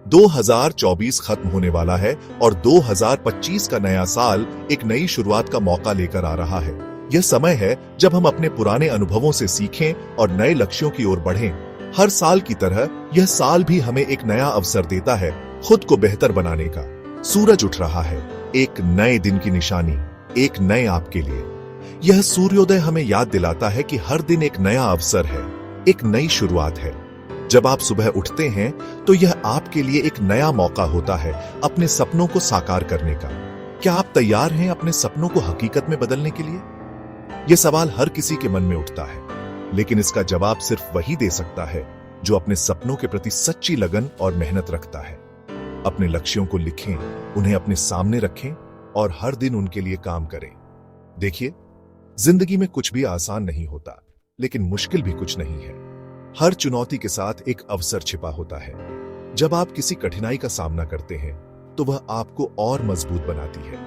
2024 खत्म होने वाला है और 2025 का नया साल एक नई शुरुआत का मौका लेकर आ रहा है। यह समय है जब हम अपने पुराने अनुभवों से सीखें और नए लक्ष्यों की ओर बढ़ें। हर साल की तरह यह साल भी हमें एक नया अवसर देता है खुद को बेहतर बनाने का। सूरज उठ रहा है, एक नए दिन की निशानी, एक नए आपके लिए। यह सूर्योदय हमें याद दिलाता है कि हर दिन एक नया अवसर है, एक नई शुरुआत है। जब आप सुबह उठते हैं तो यह आपके लिए एक नया मौका होता है अपने सपनों को साकार करने का। क्या आप तैयार हैं अपने सपनों को हकीकत में बदलने के लिए? यह सवाल हर किसी के मन में उठता है, लेकिन इसका जवाब सिर्फ वही दे सकता है जो अपने सपनों के प्रति सच्ची लगन और मेहनत रखता है। अपने लक्ष्यों को लिखें, उन्हें अपने सामने रखें और हर दिन उनके लिए काम करें। देखिए, जिंदगी में कुछ भी आसान नहीं होता, लेकिन मुश्किल भी कुछ नहीं है। हर चुनौती के साथ एक अवसर छिपा होता है। जब आप किसी कठिनाई का सामना करते हैं तो वह आपको और मजबूत बनाती है।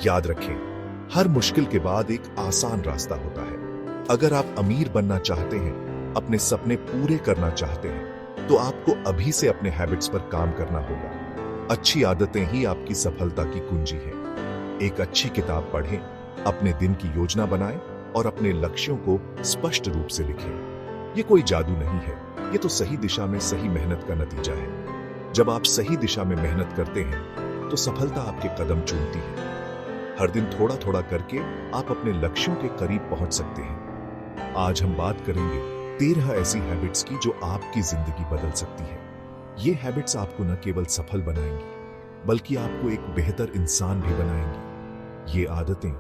याद रखें, हर मुश्किल के बाद एक आसान रास्ता होता है। अगर आप अमीर बनना चाहते हैं, अपने सपने पूरे करना चाहते हैं, तो आपको अभी से अपने हैबिट्स पर काम करना होगा। अच्छी आदतें ही आपकी सफलता की कुंजी है। एक अच्छी किताब पढ़ें, अपने दिन की योजना बनाएं और अपने लक्ष्यों को स्पष्ट रूप से लिखें। ये कोई जादू नहीं है, ये तो सही दिशा में सही मेहनत का नतीजा है। जब आप सही दिशा में मेहनत करते हैं तो सफलता आपके कदम चूमती है। हर दिन थोड़ा थोड़ा करके आप अपने लक्ष्यों के करीब पहुंच सकते हैं। आज हम बात करेंगे 13 ऐसी हैबिट्स की जो आपकी जिंदगी बदल सकती है। ये हैबिट्स आपको न केवल सफल बनाएंगी, बल्कि आपको एक बेहतर इंसान भी बनाएंगी। ये आदतें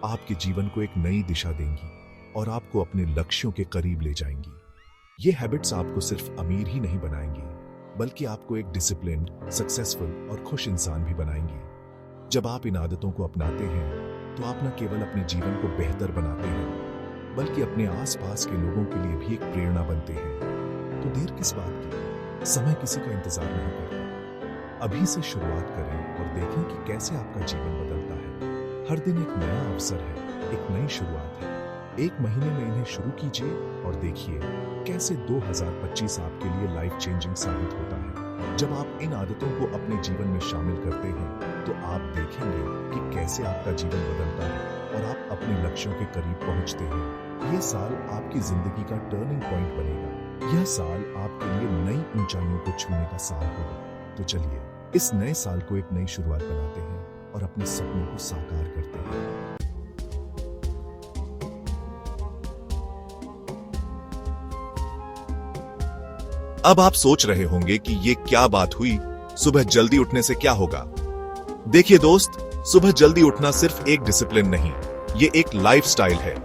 आपके जीवन को एक नई दिशा देंगी और आपको अपने लक्ष्यों के करीब ले जाएंगी। ये हैबिट्स आपको सिर्फ अमीर ही नहीं बनाएंगी, बल्कि आपको एक डिसिप्लिन्ड, सक्सेसफुल और खुश इंसान भी बनाएंगी। जब आप इन आदतों को अपनाते हैं तो आप न केवल अपने जीवन को बेहतर बनाते हैं, बल्कि अपने आसपास के लोगों के लिए भी एक प्रेरणा बनते हैं। तो देर किस बात की? समय किसी का इंतजार नहीं करता। अभी से शुरुआत करें और देखें कि कैसे आपका जीवन बदलता है। हर दिन एक नया अवसर है, एक नई शुरुआत है। एक महीने में इन्हें शुरू कीजिए और देखिए कैसे 2025 आपके लिए लाइफ चेंजिंग साबित होता है। जब आप इन आदतों को अपने जीवन में शामिल करते हैं तो आप देखेंगे कि कैसे आपका जीवन बदलता है और आप अपने लक्ष्यों के करीब पहुंचते हैं। यह साल आपकी जिंदगी का टर्निंग पॉइंट बनेगा। यह साल आपके लिए नई ऊंचाइयों को छूने का साल होगा। तो चलिए इस नए साल को एक नई शुरुआत बनाते हैं और अपने सपनों को साकार करते हैं। अब आप सोच रहे होंगे कि ये क्या बात हुई, सुबह जल्दी उठने से क्या होगा? देखिए दोस्त, सुबह जल्दी उठना सिर्फ एक डिसिप्लिन नहीं, ये एक लाइफस्टाइल है।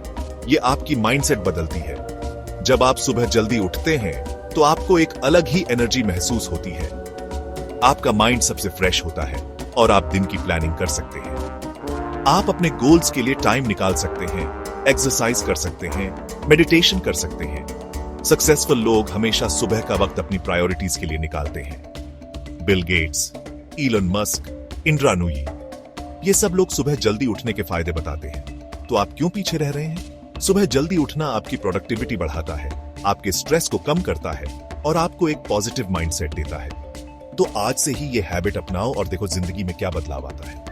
ये आपकी माइंडसेट बदलती है। जब आप सुबह जल्दी उठते हैं तो आपको एक अलग ही एनर्जी महसूस होती है। आपका माइंड सबसे फ्रेश होता है और आप दिन की प्लानिंग कर सकते हैं। आप अपने गोल्स के लिए टाइम निकाल सकते हैं, एक्सरसाइज कर सकते हैं, मेडिटेशन कर सकते हैं। सक्सेसफुल लोग हमेशा सुबह का वक्त अपनी प्रायोरिटीज के लिए निकालते हैं। Bill Gates, Elon Musk, Indra Nooyi, ये सब लोग सुबह जल्दी उठने के फायदे बताते हैं। तो आप क्यों पीछे रह रहे हैं? सुबह जल्दी उठना आपकी प्रोडक्टिविटी बढ़ाता है, आपके स्ट्रेस को कम करता है और आपको एक पॉजिटिव माइंडसेट देता है। तो आज से ही ये हैबिट अपनाओ और देखो जिंदगी में क्या बदलाव आता है।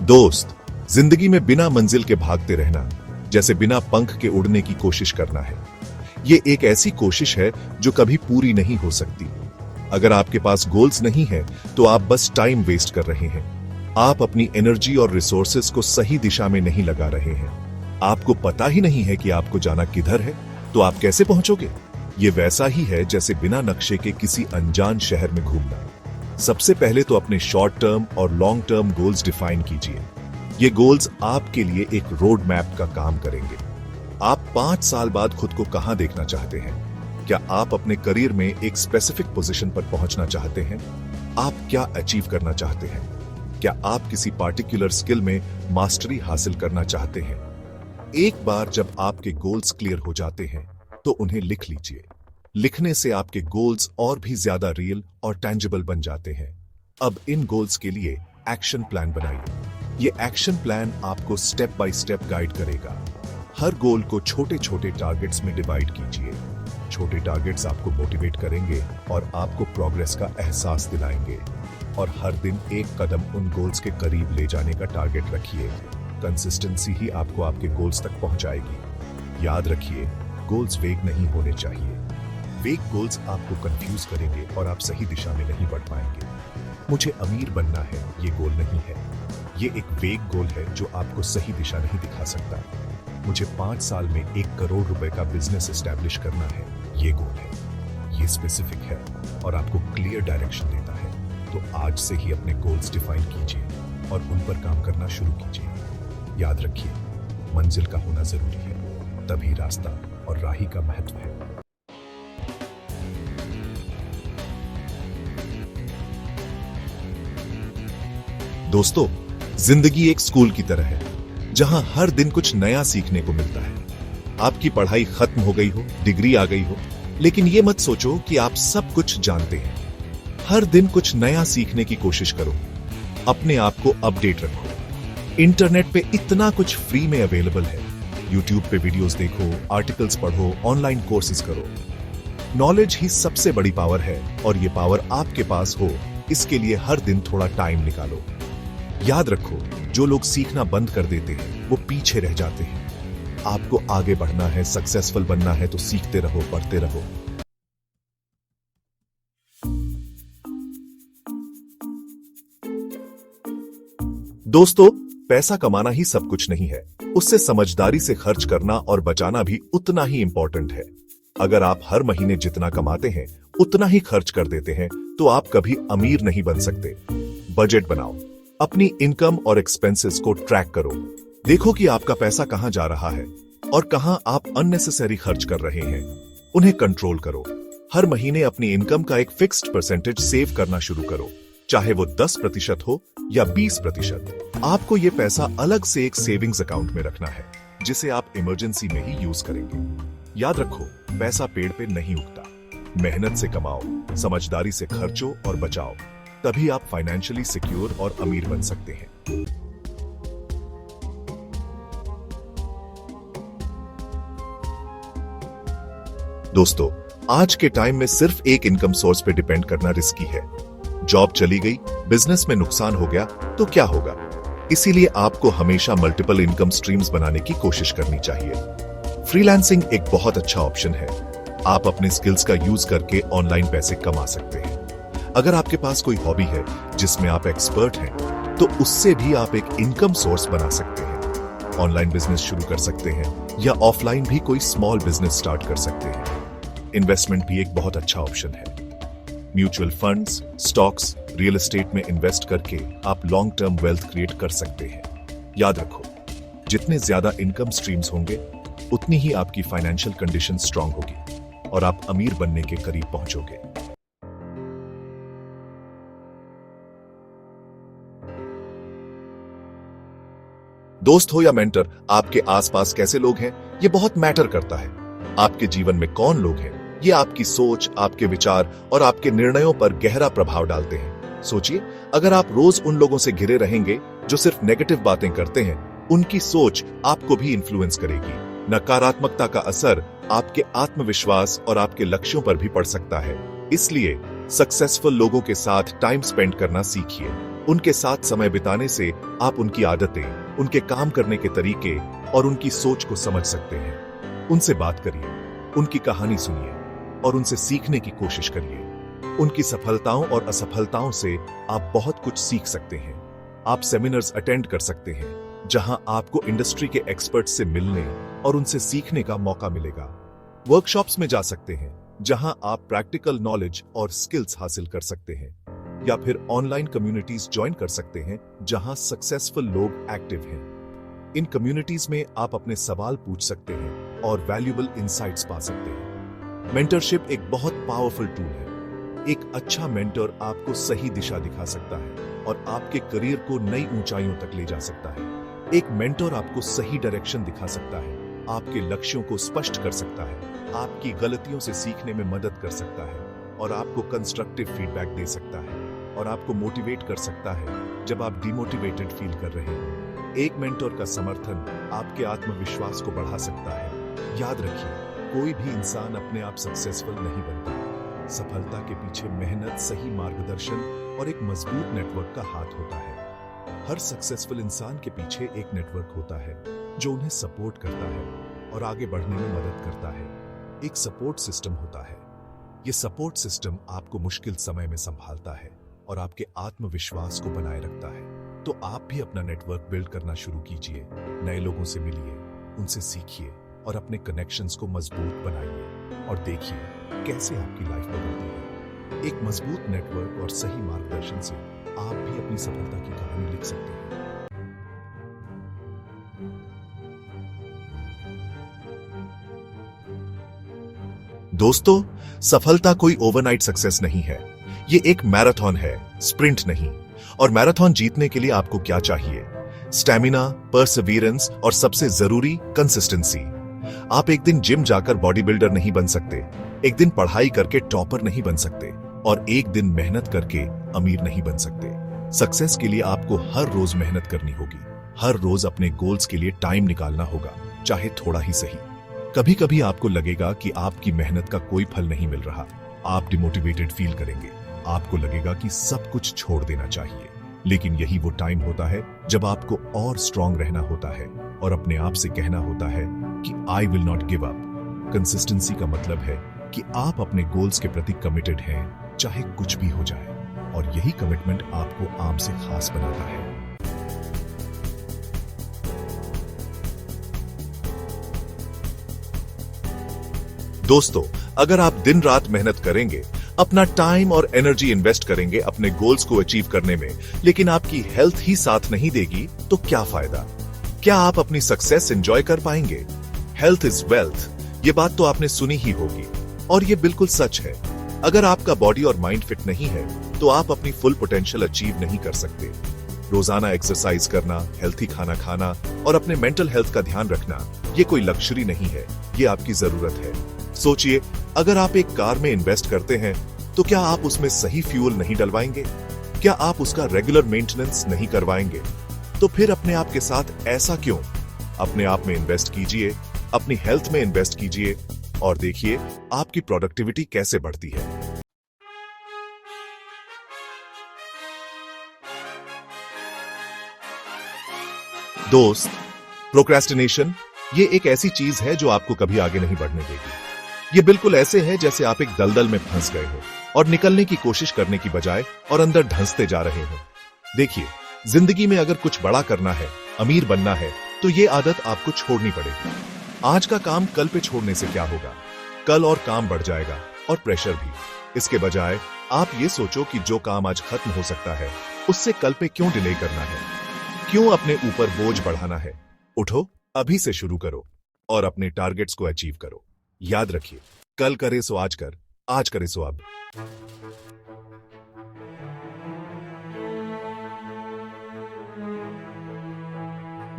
दोस्त, जिंदगी में बिना मंजिल के भागते रहना जैसे बिना पंख के उड़ने की कोशिश करना है। ये एक ऐसी कोशिश है जो कभी पूरी नहीं हो सकती। अगर आपके पास गोल्स नहीं है तो आप बस टाइम वेस्ट कर रहे हैं। आप अपनी एनर्जी और रिसोर्सेज को सही दिशा में नहीं लगा रहे हैं। आपको पता ही नहीं है कि आपको जाना किधर है, तो आप कैसे पहुंचोगे? ये वैसा ही है जैसे बिना नक्शे के किसी अनजान शहर में घूमना। सबसे पहले तो अपने शॉर्ट टर्म और लॉन्ग टर्म गोल्स डिफाइन कीजिए। ये गोल्स आपके लिए एक रोड मैप का काम करेंगे। आप 5 साल बाद खुद को कहां देखना चाहते हैं? क्या आप अपने करियर में एक स्पेसिफिक पोजीशन पर पहुंचना चाहते हैं? आप क्या अचीव करना चाहते हैं? क्या आप किसी पार्टिकुलर स्किल में मास्टरी हासिल करना चाहते हैं? एक बार जब आपके गोल्स क्लियर हो जाते हैं तो उन्हें लिख लीजिए। लिखने से आपके गोल्स और भी ज्यादा रियल और टेंजिबल बन जाते हैं। अब इन गोल्स के लिए एक्शन प्लान बनाइए। ये एक्शन प्लान आपको स्टेप बाय स्टेप गाइड करेगा। हर गोल को छोटे छोटे टारगेट्स में डिवाइड कीजिए। छोटे टारगेट्स आपको मोटिवेट करेंगे और आपको प्रोग्रेस का एहसास दिलाएंगे। और हर दिन एक कदम उन गोल्स के करीब ले जाने का टारगेट रखिए। कंसिस्टेंसी ही आपको आपके गोल्स तक पहुंचाएगी। याद रखिए, गोल्स वेग नहीं होने चाहिए। वेग गोल्स आपको कंफ्यूज करेंगे और आप सही दिशा में नहीं बढ़ पाएंगे। मुझे अमीर बनना है, ये गोल नहीं है। ये एक वेग गोल है जो आपको सही दिशा नहीं दिखा सकता। मुझे 5 साल में 1 करोड़ रुपए का बिजनेस एस्टैब्लिश करना है, ये गोल है। ये स्पेसिफिक है और आपको क्लियर डायरेक्शन देता है। तो आज से ही अपने गोल्स डिफाइन कीजिए और उन पर काम करना शुरू कीजिए। याद रखिए, मंजिल का होना जरूरी है, तभी रास्ता और राही का महत्व है। दोस्तों, जिंदगी एक स्कूल की तरह है जहां हर दिन कुछ नया सीखने को मिलता है। आपकी पढ़ाई खत्म हो गई हो, डिग्री आ गई हो, लेकिन यह मत सोचो कि आप सब कुछ जानते हैं। हर दिन कुछ नया सीखने की कोशिश करो। अपने आप को अपडेट रखो। इंटरनेट पे इतना कुछ फ्री में अवेलेबल है। यूट्यूब पे वीडियोस देखो, आर्टिकल्स पढ़ो, ऑनलाइन कोर्सेज करो। नॉलेज ही सबसे बड़ी पावर है और ये पावर आपके पास हो, इसके लिए हर दिन थोड़ा टाइम निकालो। याद रखो, जो लोग सीखना बंद कर देते हैं वो पीछे रह जाते हैं। आपको आगे बढ़ना है, सक्सेसफुल बनना है तो सीखते रहो, पढ़ते रहो। दोस्तों, पैसा कमाना ही सब कुछ नहीं है, उससे समझदारी से खर्च करना और बचाना भी उतना ही इंपॉर्टेंट है। अगर आप हर महीने जितना कमाते हैं उतना ही खर्च कर देते हैं तो आप कभी अमीर नहीं बन सकते। बजट बनाओ, अपनी इनकम और एक्सपेंसेस को ट्रैक करो। देखो कि आपका पैसा कहां जा रहा है और कहां आप अननेसेसरी खर्च कर रहे हैं। उन्हें कंट्रोल करो। हर महीने अपनी इनकम का एक फिक्स्ड परसेंटेज सेव करना शुरू करो, चाहे वो 10% हो या 20%। आपको ये पैसा अलग से एक सेविंग्स अकाउंट में रखना है, जिसे आप इमरजेंसी में ही यूज करेंगे। याद रखो, पैसा पेड़ पे नहीं उगता। मेहनत से कमाओ, समझदारी से खर्चो और बचाओ, तभी आप फाइनेंशियली सिक्योर और अमीर बन सकते हैं। दोस्तों, आज के टाइम में सिर्फ एक इनकम सोर्स पे डिपेंड करना रिस्की है। जॉब चली गई, बिजनेस में नुकसान हो गया तो क्या होगा? इसीलिए आपको हमेशा मल्टीपल इनकम स्ट्रीम्स बनाने की कोशिश करनी चाहिए। फ्रीलांसिंग एक बहुत अच्छा ऑप्शन है। आप अपने स्किल्स का यूज करके ऑनलाइन पैसे कमा सकते हैं। अगर आपके पास कोई हॉबी है जिसमें आप एक्सपर्ट हैं, तो उससे भी आप एक इनकम सोर्स बना सकते हैं। ऑनलाइन बिजनेस शुरू कर सकते हैं या ऑफलाइन भी कोई स्मॉल बिजनेस स्टार्ट कर सकते हैं। इन्वेस्टमेंट भी एक बहुत अच्छा ऑप्शन है। Mutual funds, stocks, real estate में इन्वेस्ट करके आप लॉन्ग टर्म वेल्थ क्रिएट कर सकते हैं। याद रखो, जितने ज्यादा इनकम स्ट्रीम्स होंगे उतनी ही आपकी फाइनेंशियल कंडीशन स्ट्रांग होगी और आप अमीर बनने के करीब पहुंचोगे। दोस्त हो या मेंटर, आपके आसपास कैसे लोग हैं ये बहुत मैटर करता है। आपके जीवन में कौन लोग हैं, ये आपकी सोच, आपके विचार और आपके निर्णयों पर गहरा प्रभाव डालते हैं। सोचिए, अगर आप रोज उन लोगों से घिरे रहेंगे जो सिर्फ नेगेटिव बातें करते हैं, उनकी सोच आपको भी इन्फ्लुएंस करेगी। नकारात्मकता का असर आपके आत्मविश्वास और आपके लक्ष्यों पर भी पड़ सकता है। इसलिए सक्सेसफुल लोगों के साथ टाइम स्पेंड करना सीखिए। उनके साथ समय बिताने से आप उनकी आदतें, उनके काम करने के तरीके और उनकी सोच को समझ सकते हैं। उनसे बात करिए, उनकी कहानी सुनिए और उनसे सीखने की कोशिश करिए। उनकी सफलताओं और असफलताओं से आप बहुत कुछ सीख सकते हैं। आप सेमिनार्स अटेंड कर सकते हैं जहां आपको इंडस्ट्री के एक्सपर्ट से मिलने और उनसे सीखने का मौका मिलेगा। वर्कशॉप्स में जा सकते हैं जहां आप प्रैक्टिकल नॉलेज और स्किल्स हासिल कर सकते हैं, या फिर ऑनलाइन कम्युनिटीज ज्वाइन कर सकते हैं जहां सक्सेसफुल लोग एक्टिव हैं। इन कम्युनिटीज में आप अपने सवाल पूछ सकते हैं और वैल्यूएबल इंसाइट्स पा सकते हैं। मेंटरशिप एक बहुत पावरफुल टूल है। एक अच्छा मेंटर आपको सही दिशा दिखा सकता है और आपके करियर को नई ऊंचाइयों तक ले जा सकता है। एक मेंटर आपको सही डायरेक्शन दिखा सकता है, आपके लक्ष्यों को स्पष्ट कर सकता है, आपकी गलतियों से सीखने में मदद कर सकता है और आपको कंस्ट्रक्टिव फीडबैक दे सकता है और आपको मोटिवेट कर सकता है जब आप डिमोटिवेटेड फील कर रहे हैं। एक मेंटोर का समर्थन आपके आत्मविश्वास को बढ़ा सकता है। याद रखिए, कोई भी इंसान अपने आप सक्सेसफुल नहीं बनता। सफलता के पीछे मेहनत, सही मार्गदर्शन और एक मजबूत नेटवर्क का हाथ होता है। हर सक्सेसफुल इंसान के पीछे एक नेटवर्क होता है जो उन्हें सपोर्ट करता है और आगे बढ़ने में मदद करता है। एक सपोर्ट सिस्टम होता है। यह सपोर्ट सिस्टम आपको मुश्किल समय में संभालता है और आपके आत्मविश्वास को बनाए रखता है। तो आप भी अपना नेटवर्क बिल्ड करना शुरू कीजिए। नए लोगों से मिलिए, उनसे सीखिए और अपने कनेक्शंस को मजबूत बनाइए और देखिए कैसे आपकी लाइफ बदलती है। एक मजबूत नेटवर्क और सही मार्गदर्शन से आप भी अपनी सफलता की कहानी लिख सकते हैं। दोस्तों, सफलता कोई ओवरनाइट सक्सेस नहीं है। ये एक मैराथन है, स्प्रिंट नहीं। और मैराथन जीतने के लिए आपको क्या चाहिए? स्टैमिना, परसिवियरेंस और सबसे जरूरी कंसिस्टेंसी। आप एक दिन जिम जाकर बॉडी बिल्डर नहीं बन सकते, एक दिन पढ़ाई करके टॉपर नहीं बन सकते और एक दिन मेहनत करके अमीर नहीं बन सकते। सक्सेस के लिए आपको हर रोज मेहनत करनी होगी। हर रोज अपने गोल्स के लिए टाइम निकालना होगा, चाहे थोड़ा ही सही। कभी कभी आपको लगेगा कि आपकी मेहनत का कोई फल नहीं मिल रहा। आप डिमोटिवेटेड फील करेंगे। आपको लगेगा कि सब कुछ छोड़ देना चाहिए। लेकिन यही वो टाइम होता है जब आपको और स्ट्रांग रहना होता है और अपने आप से कहना होता है कि I will not give up. Consistency का मतलब है कि आप अपने गोल्स के प्रति कमिटेड हैं, चाहे कुछ भी हो जाए। और यही कमिटमेंट आपको आम से खास बनाता है। दोस्तों, अगर आप दिन रात मेहनत करेंगे, अपना टाइम और एनर्जी इन्वेस्ट करेंगे अपने गोल्स को अचीव करने में, लेकिन आपकी हेल्थ ही साथ नहीं देगी, तो क्या फायदा? क्या आप अपनी सक्सेस एंजॉय कर पाएंगे? हेल्थ इज वेल्थ, ये बात तो आपने सुनी ही होगी और ये बिल्कुल सच है। अगर आपका बॉडी और माइंड फिट नहीं है तो आप अपनी फुल पोटेंशियल अचीव नहीं कर सकते। रोजाना एक्सरसाइज करना, हेल्थी खाना खाना और अपने मेंटल हेल्थ का ध्यान रखना, ये कोई लग्जरी नहीं है, ये आपकी जरूरत है। सोचिए, अगर आप एक कार में इन्वेस्ट करते हैं तो क्या आप उसमें सही फ्यूल नहीं डलवाएंगे? क्या आप उसका रेगुलर मेंटेनेंस नहीं करवाएंगे? तो फिर अपने आप के साथ ऐसा क्यों? अपने आप में इन्वेस्ट कीजिए, अपनी हेल्थ में इन्वेस्ट कीजिए और देखिए आपकी प्रोडक्टिविटी कैसे बढ़ती है। दोस्त, प्रोक्रेस्टिनेशन ये एक ऐसी चीज है जो आपको कभी आगे नहीं बढ़ने देगी। ये बिल्कुल ऐसे है जैसे आप एक दलदल में फंस गए हो और निकलने की कोशिश करने की बजाय और अंदर धंसते जा रहे हो। देखिए, जिंदगी में अगर कुछ बड़ा करना है, अमीर बनना है, तो ये आदत आपको छोड़नी पड़ेगी। आज का काम कल पे छोड़ने से क्या होगा? कल और काम बढ़ जाएगा और प्रेशर भी। इसके बजाय आप ये सोचो कि जो काम आज खत्म हो सकता है, उससे कल पे क्यों डिले करना है? क्यों अपने ऊपर बोझ बढ़ाना है? उठो, अभी से शुरू करो और अपने टारगेट्स को अचीव करो। याद रखिए, कल करे सो आज कर, आज करे सो अब।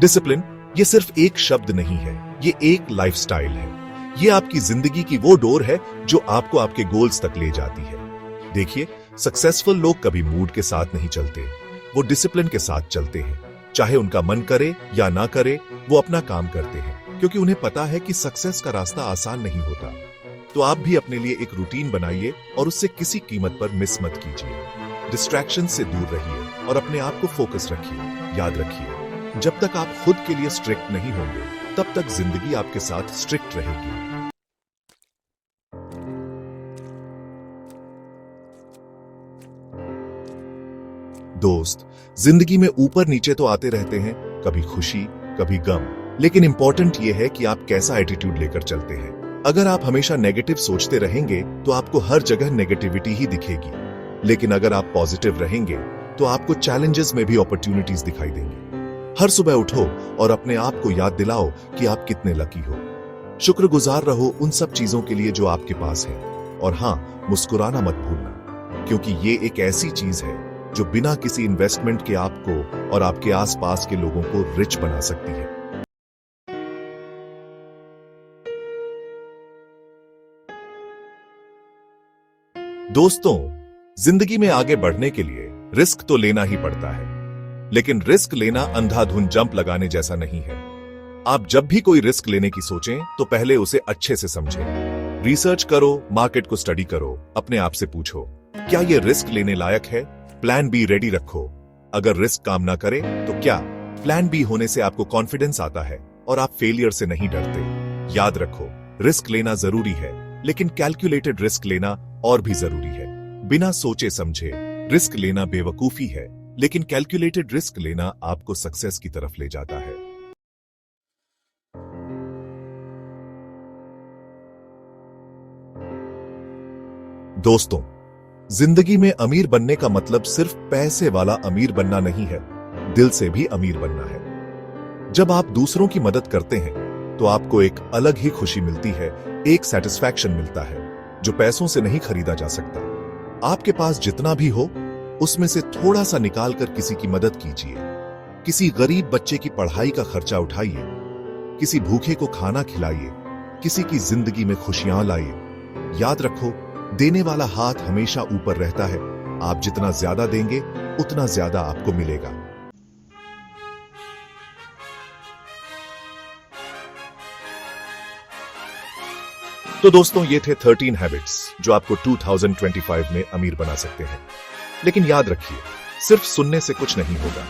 डिसिप्लिन ये सिर्फ एक शब्द नहीं है, ये एक लाइफस्टाइल है। ये आपकी जिंदगी की वो डोर है जो आपको आपके गोल्स तक ले जाती है। देखिए, सक्सेसफुल लोग कभी मूड के साथ नहीं चलते, वो डिसिप्लिन के साथ चलते हैं। चाहे उनका मन करे या ना करे, वो अपना काम करते हैं क्योंकि उन्हें पता है कि सक्सेस का रास्ता आसान नहीं होता। तो आप भी अपने लिए एक रूटीन बनाइए और उससे किसी कीमत पर मिस मत कीजिए। डिस्ट्रैक्शन से दूर रहिए और अपने आप को फोकस रखिए। याद रखिए, जब तक आप खुद के लिए स्ट्रिक्ट नहीं होंगे, तब तक जिंदगी आपके साथ स्ट्रिक्ट रहेगी। दोस्त, जिंदगी में ऊपर नीचे तो आते रहते हैं, कभी खुशी, कभी गम, लेकिन इंपॉर्टेंट यह है कि आप कैसा एटीट्यूड लेकर चलते हैं। अगर आप हमेशा नेगेटिव सोचते रहेंगे तो आपको हर जगह नेगेटिविटी ही दिखेगी, लेकिन अगर आप पॉजिटिव रहेंगे तो आपको चैलेंजेस में भी अपॉर्चुनिटीज दिखाई देंगी। हर सुबह उठो और अपने आप को याद दिलाओ कि आप कितने लकी हो। शुक्रगुजार रहो उन सब चीजों के लिए जो आपके पास है। और हां, मुस्कुराना मत भूलना, क्योंकि ये एक ऐसी चीज है जो बिना किसी इन्वेस्टमेंट के आपको और आपके आसपास के लोगों को रिच बना सकती है। दोस्तों, जिंदगी में आगे बढ़ने के लिए रिस्क तो लेना ही पड़ता है। लेकिन रिस्क लेना अंधाधुंध जंप लगाने जैसा नहीं है। आप जब भी कोई रिस्क लेने की सोचें तो पहले उसे अच्छे से समझें। रिसर्च करो, मार्केट को स्टडी करो, अपने आप से पूछो, क्या यह रिस्क लेने लायक है? प्लान बी रेडी रखो। अगर रिस्क काम ना करे तो क्या? प्लान बी होने से आपको कॉन्फिडेंस आता है और आप फेलियर से नहीं डरते। याद रखो, रिस्क लेना जरूरी है, लेकिन कैलकुलेटेड रिस्क लेना और भी जरूरी है। बिना सोचे समझे रिस्क लेना बेवकूफी है, लेकिन कैलकुलेटेड रिस्क लेना आपको सक्सेस की तरफ ले जाता है। दोस्तों, जिंदगी में अमीर बनने का मतलब सिर्फ पैसे वाला अमीर बनना नहीं है, दिल से भी अमीर बनना है। जब आप दूसरों की मदद करते हैं तो आपको एक अलग ही खुशी मिलती है, एक सेटिस्फैक्शन मिलता है जो पैसों से नहीं खरीदा जा सकता। आपके पास जितना भी हो उसमें से थोड़ा सा निकालकर किसी की मदद कीजिए। किसी गरीब बच्चे की पढ़ाई का खर्चा उठाइए, किसी भूखे को खाना खिलाइए, किसी की जिंदगी में खुशियां लाइए। याद रखो, देने वाला हाथ हमेशा ऊपर रहता है। आप जितना ज्यादा देंगे उतना ज्यादा आपको मिलेगा। तो दोस्तों, ये थे 13 हैबिट्स जो आपको 2025 में अमीर बना सकते हैं। लेकिन याद रखिए, सिर्फ सुनने से कुछ नहीं होगा।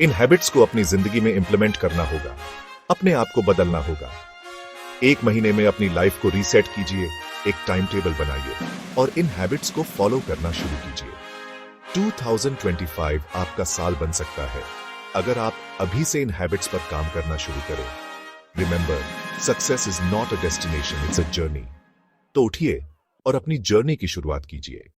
इन हैबिट्स को अपनी जिंदगी में इंप्लीमेंट करना होगा, अपने आप को बदलना होगा। 1 महीने में अपनी लाइफ को रीसेट कीजिए, एक टाइम टेबल बनाइए और इन हैबिट्स को फॉलो करना शुरू कीजिए। 2025 आपका साल बन सकता है अगर आप अभी से इन हैबिट्स पर काम करना शुरू करें। Remember, success is not a destination, it's a journey. तो उठिए और अपनी जर्नी की शुरुआत कीजिए।